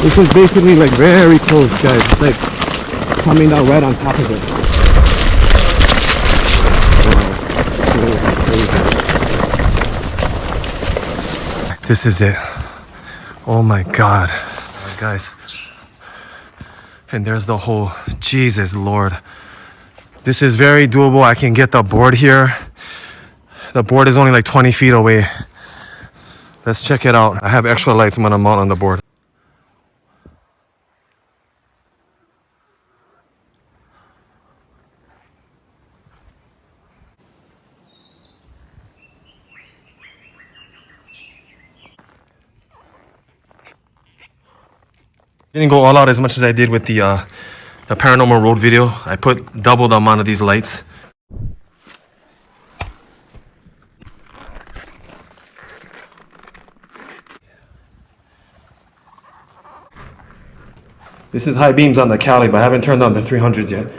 This is basically like very close, guys. It's like coming down right on top of it. This is it. Oh my God. Guys. And there's the hole. Jesus Lord. This is very doable. I can get the board here. The board is only like 20 feet away. Let's check it out. I have extra lights I'm gonna mount on the board. Didn't go all out as much as I did with the paranormal road video. I put double the amount of these lights. This is high beams on the Kaly, but I haven't turned on the 300s yet.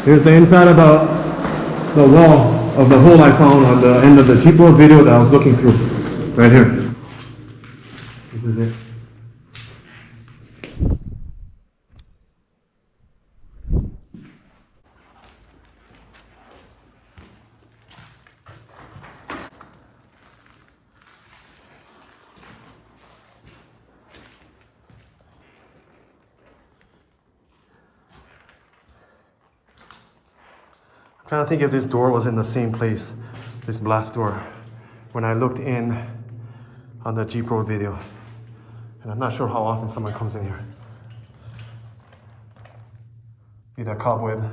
Here's the inside of the wall of the hole I found on the end of the Jeep Road video that I was looking through. Right here. This is it. I'm trying to think if this door was in the same place, this blast door, when I looked in on the Jeep Road video. And I'm not sure how often someone comes in here. Be that cobweb.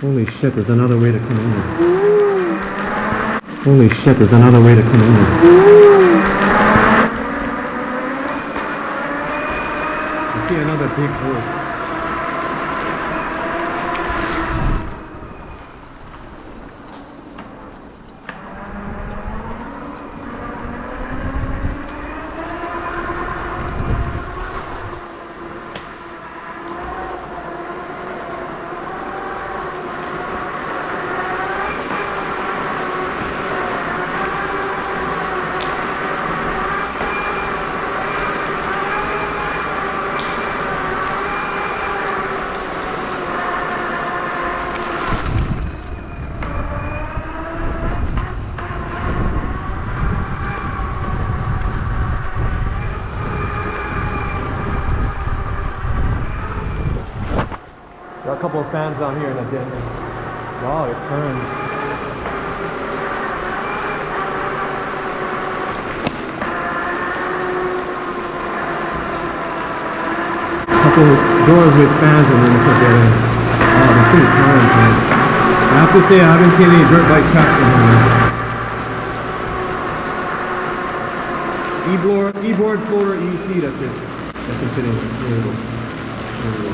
Holy shit, there's another way to come in here. Holy shit, there's another way to come in here. I see another big hole. Got a couple of fans down here in the den. Wow, it turns. Couple doors with fans and then it's up there. Oh, this thing turns, man. I have to say I haven't seen any dirt bike tracks in here. E-board, floater, EC, that's it. That can fit in. There we go. There we go.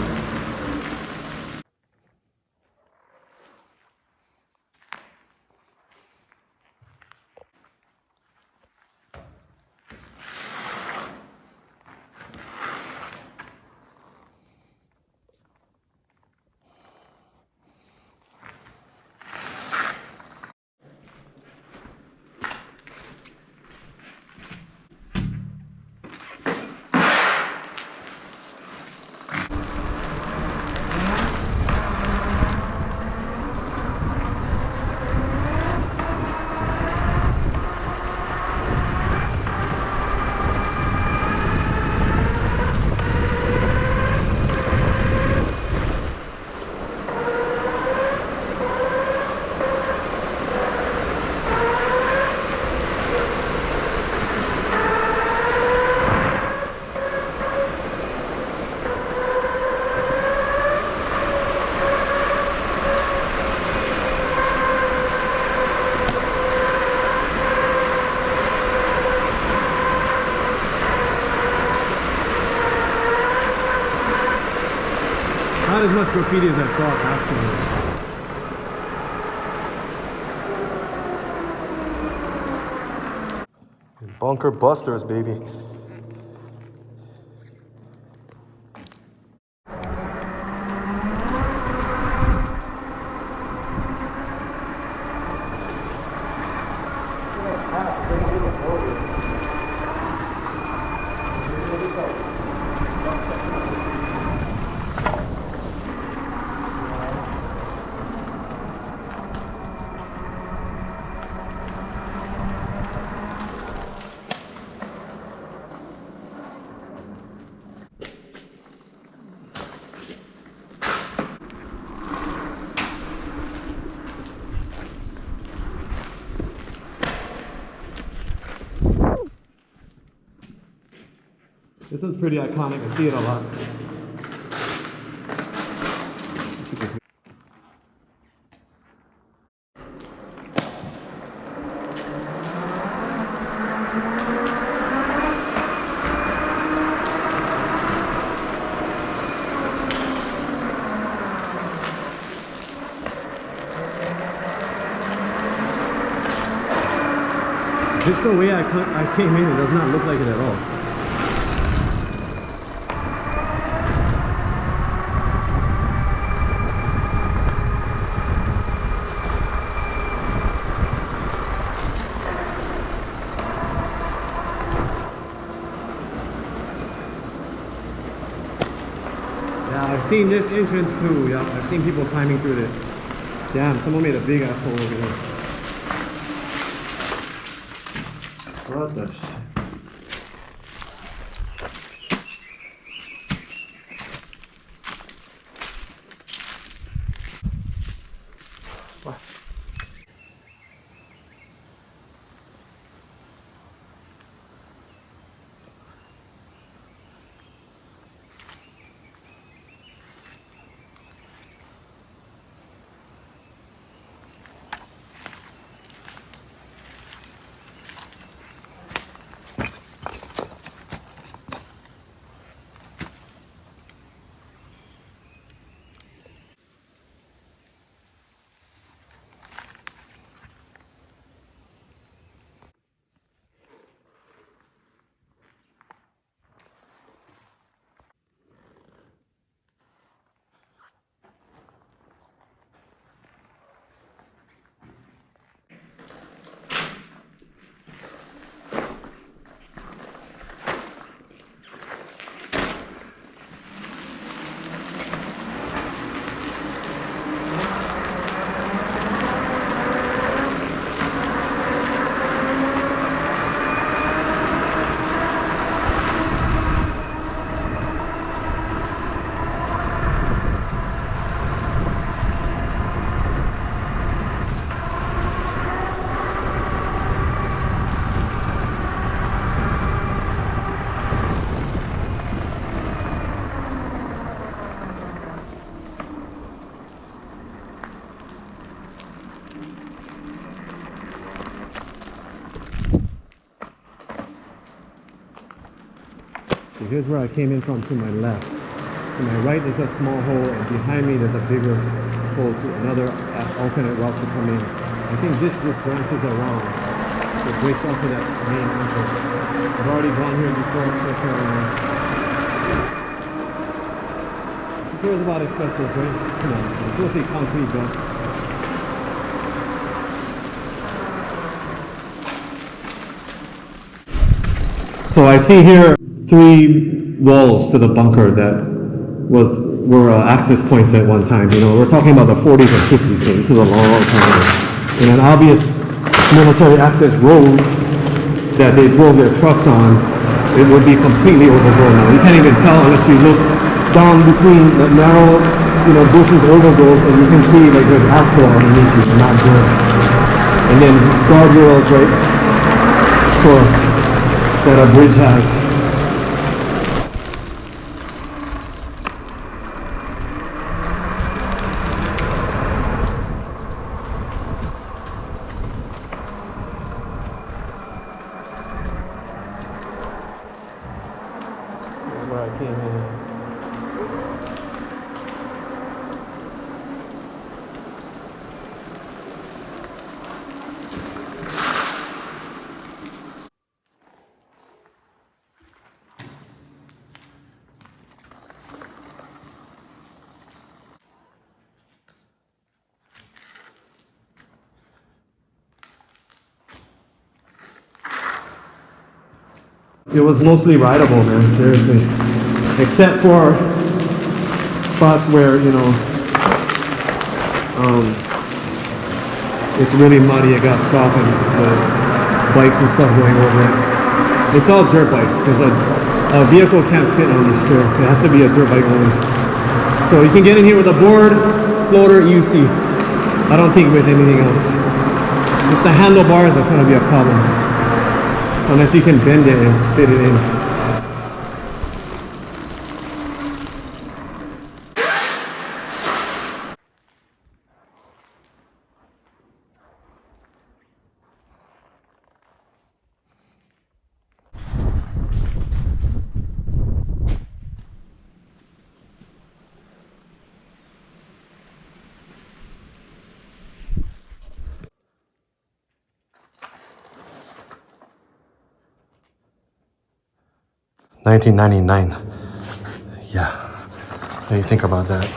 Not as much graffiti as I thought, actually. Bunker busters, baby. This one's pretty iconic. I see it a lot. Just the way I came in, it does not look like it at all. Yeah, I've seen this entrance too. Yeah, I've seen people climbing through this. Damn, someone made a big asshole over here. What the shit? What? Here's where I came in from to my left. To my right is a small hole, and behind me there's a bigger hole to another alternate route to come in. I think this just branches around. It breaks off to that main entrance. I've already gone here before, so who cares about asbestos, right? Come on, it's mostly concrete dust. So I see here 3 walls to the bunker that were access points at one time. You know, we're talking about the 40s and 50s, so this is a long time ago. And an obvious military access road that they drove their trucks on, it would be completely overgrown now. You can't even tell unless you look down between the narrow, you know, bushes, overgrowth, and you can see like there's asphalt underneath you, not dirt. And then guardrails, right, for that a bridge has. That's where I came in. It was mostly rideable, man, seriously. Except for spots where, you know, it's really muddy, it got soft, and the bikes and stuff going over it. It's all dirt bikes, because a vehicle can't fit on these trails. It has to be a dirt bike only. So you can get in here with a board, floater, UC. I don't think with anything else. Just the handlebars, that's going to be a problem. Unless you can bend it and fit it in. $19.99. Yeah. What do you think about that?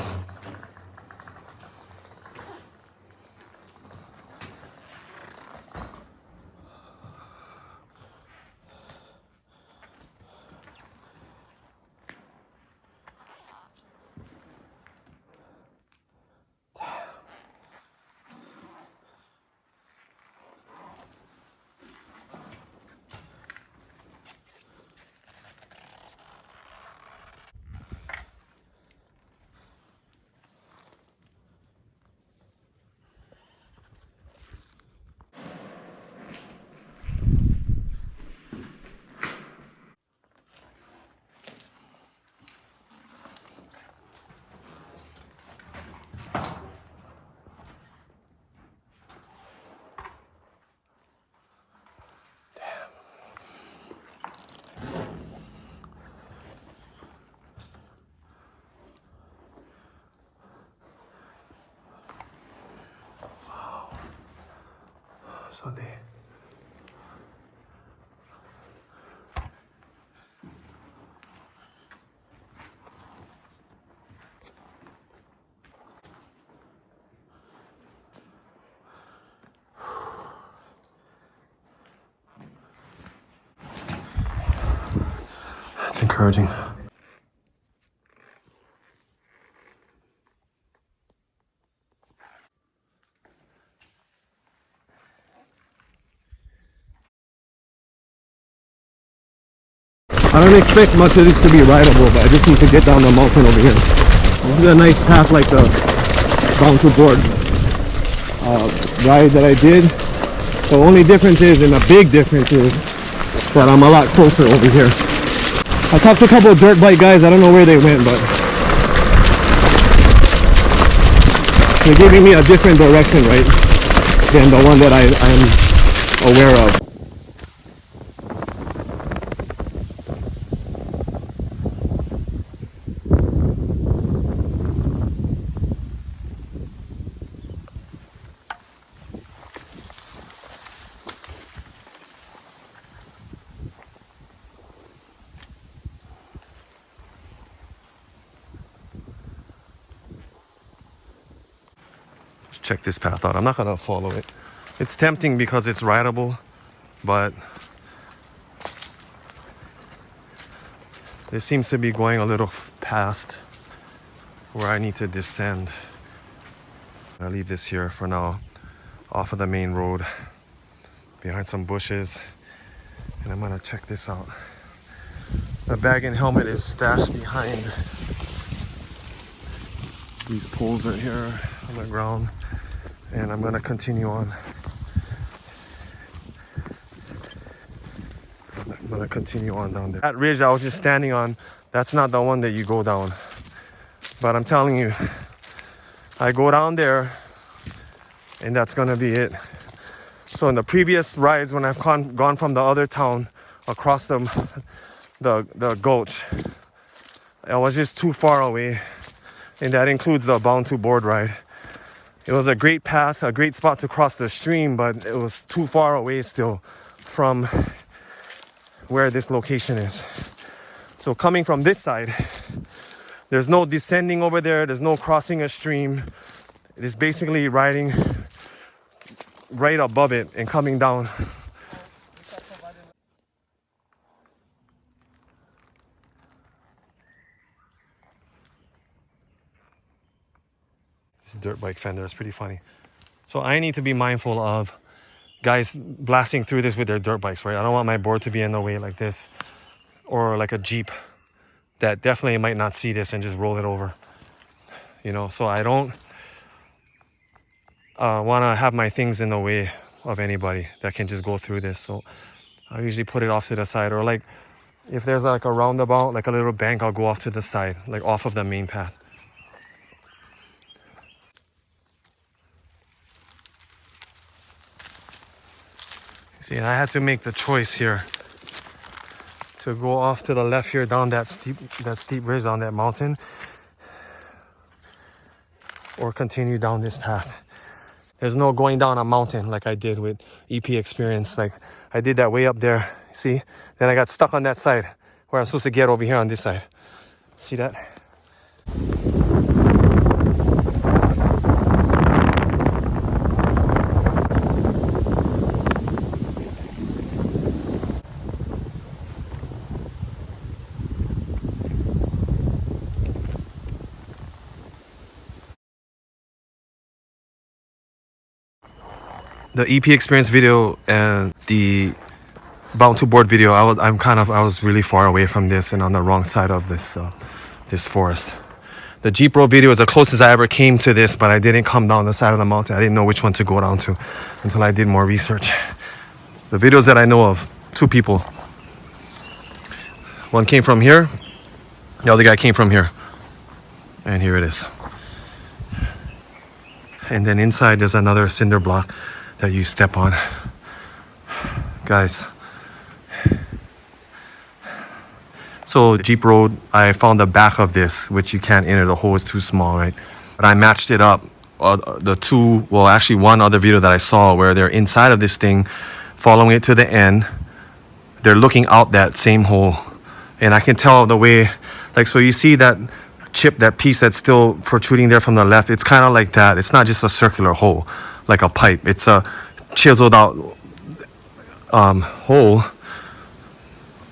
So that's encouraging. I don't expect much of this to be rideable, but I just need to get down the mountain over here. This is a nice path like the bouncer board ride that I did. The only difference is, and the big difference is, that I'm a lot closer over here. I talked to a couple of dirt bike guys, I don't know where they went, but they're giving me a different direction, right, than the one that I'm aware of. check this path out. I'm not gonna follow it. It's tempting because it's rideable, but this seems to be going a little past where I need to descend. I'll leave this here for now, off of the main road, behind some bushes, and I'm gonna check this out. The bag and helmet is stashed behind these poles right here on the ground, and I'm gonna continue on. I'm gonna continue on down there. That ridge I was just standing on, that's not the one that you go down. But I'm telling you, I go down there and that's gonna be it. So in the previous rides, when I've gone from the other town across the gulch, I was just too far away, and that includes the Bound to Board ride. It was a great path, a great spot to cross the stream, but it was too far away still from where this location is. So coming from this side, there's no descending over there, there's no crossing a stream. It is basically riding right above it and coming down. This dirt bike fender is pretty funny. So I need to be mindful of guys blasting through this with their dirt bikes, right? I don't want my board to be in the way like this, or like a Jeep that definitely might not see this and just roll it over, you know? So I don't want to have my things in the way of anybody that can just go through this. So I usually put it off to the side, or like if there's like a roundabout, like a little bank, I'll go off to the side, like off of the main path. See, and I had to make the choice here to go off to the left here down that steep ridge on that mountain, or continue down this path. There's no going down a mountain like I did with EP Experience. Like I did that way up there, see? Then I got stuck on that side where I'm supposed to get over here on this side. See that? The EP Experience video and the Bound to Board video, I was really far away from this and on the wrong side of this forest. The Jeep Road video is the closest I ever came to this, but I didn't come down the side of the mountain. I didn't know which one to go down to until I did more research. The videos that I know of, 2 people. One came from here, the other guy came from here. And here it is. And then inside there's another cinder block that you step on. Guys. So Jeep Road, I found the back of this, which you can't enter, the hole is too small, right? But I matched it up. One other video that I saw where they're inside of this thing, following it to the end. They're looking out that same hole. And I can tell the way, like, so you see that chip, that piece that's still protruding there from the left, it's kind of like that. It's not just a circular hole, like a pipe. It's a chiseled out hole,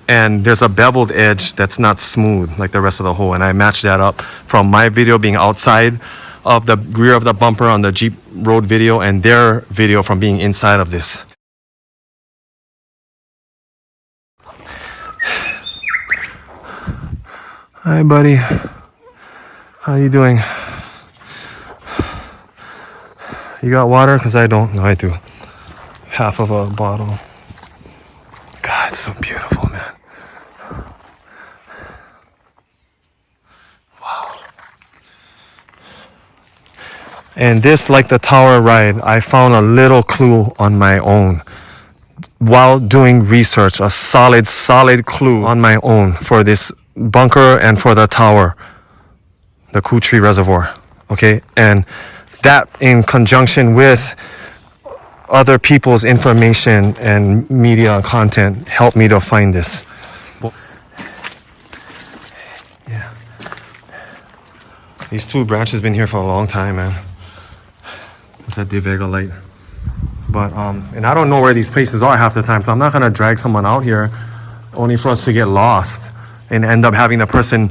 and there's a beveled edge that's not smooth like the rest of the hole. And I matched that up from my video being outside of the rear of the bumper on the Jeep Road video, and their video from being inside of this. Hi, buddy. How you doing? You got water? Because I don't. No, I do. Half of a bottle. God, it's so beautiful, man. Wow. And this, like the tower ride, I found a little clue on my own while doing research, a solid clue on my own for this bunker and for the tower, the Kutri Reservoir, okay? And that in conjunction with other people's information and media content helped me to find this. Yeah. These 2 branches been here for a long time, man. It's a De Vega light. But, and I don't know where these places are half the time, so I'm not gonna drag someone out here only for us to get lost and end up having the person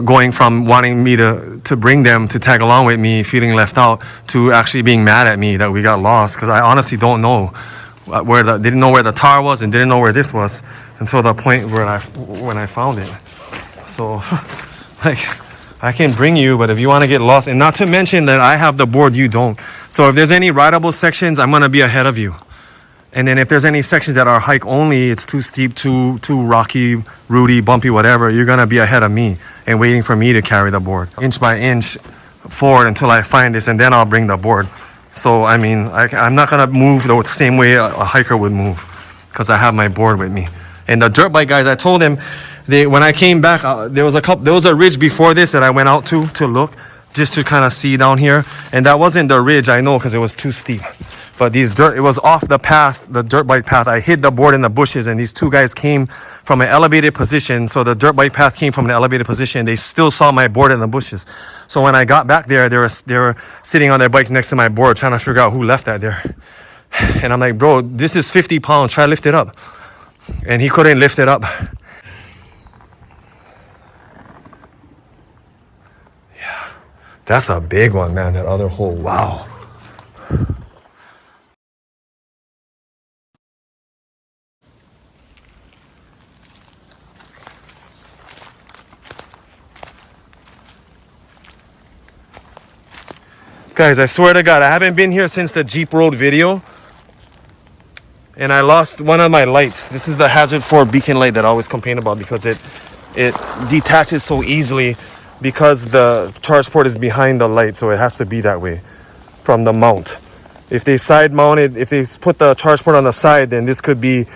going from wanting me to bring them to tag along with me, feeling left out, to actually being mad at me that we got lost, because I honestly don't know where didn't know where the tower was and didn't know where this was until the point where when I found it. So like, I can bring you, but if you want to get lost, and not to mention that I have the board, you don't. So if there's any rideable sections, I'm gonna be ahead of you. And then if there's any sections that are hike only, it's too steep, too rocky, rooty, bumpy, whatever, you're gonna be ahead of me and waiting for me to carry the board inch by inch forward until I find this, and then I'll bring the board. So I mean, I'm not gonna move the same way a hiker would move, because I have my board with me. And the dirt bike guys, I told them, when I came back, there was a ridge before this that I went out to look, just to kind of see down here, and that wasn't the ridge, I know, because it was too steep. But it was off the path, the dirt bike path. I hid the board in the bushes, and these two guys came from an elevated position. So the dirt bike path came from an elevated position. They still saw my board in the bushes. So when I got back there, they were sitting on their bikes next to my board, trying to figure out who left that there. And I'm like, bro, this is 50 pounds. Try to lift it up. And he couldn't lift it up. Yeah, that's a big one, man. That other hole. Wow. Guys, I swear to God, I haven't been here since the Jeep Road video. And I lost one of my lights. This is the Hazard 4 beacon light that I always complain about, because it detaches so easily, because the charge port is behind the light, so it has to be that way from the mount. If they side mounted, if they put the charge port on the side, then this could be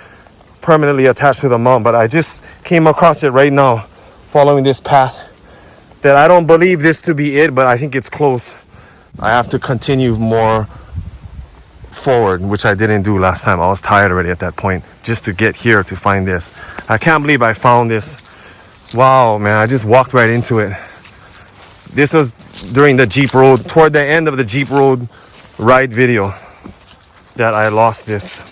permanently attached to the mount. But I just came across it right now following this path, that I don't believe this to be it, but I think it's close. I have to continue more forward, which I didn't do last time. I was tired already at that point, just to get here to find this. I can't believe I found this. Wow, man, I just walked right into it. This was during the Jeep Road, toward the end of the Jeep Road ride video, that I lost this.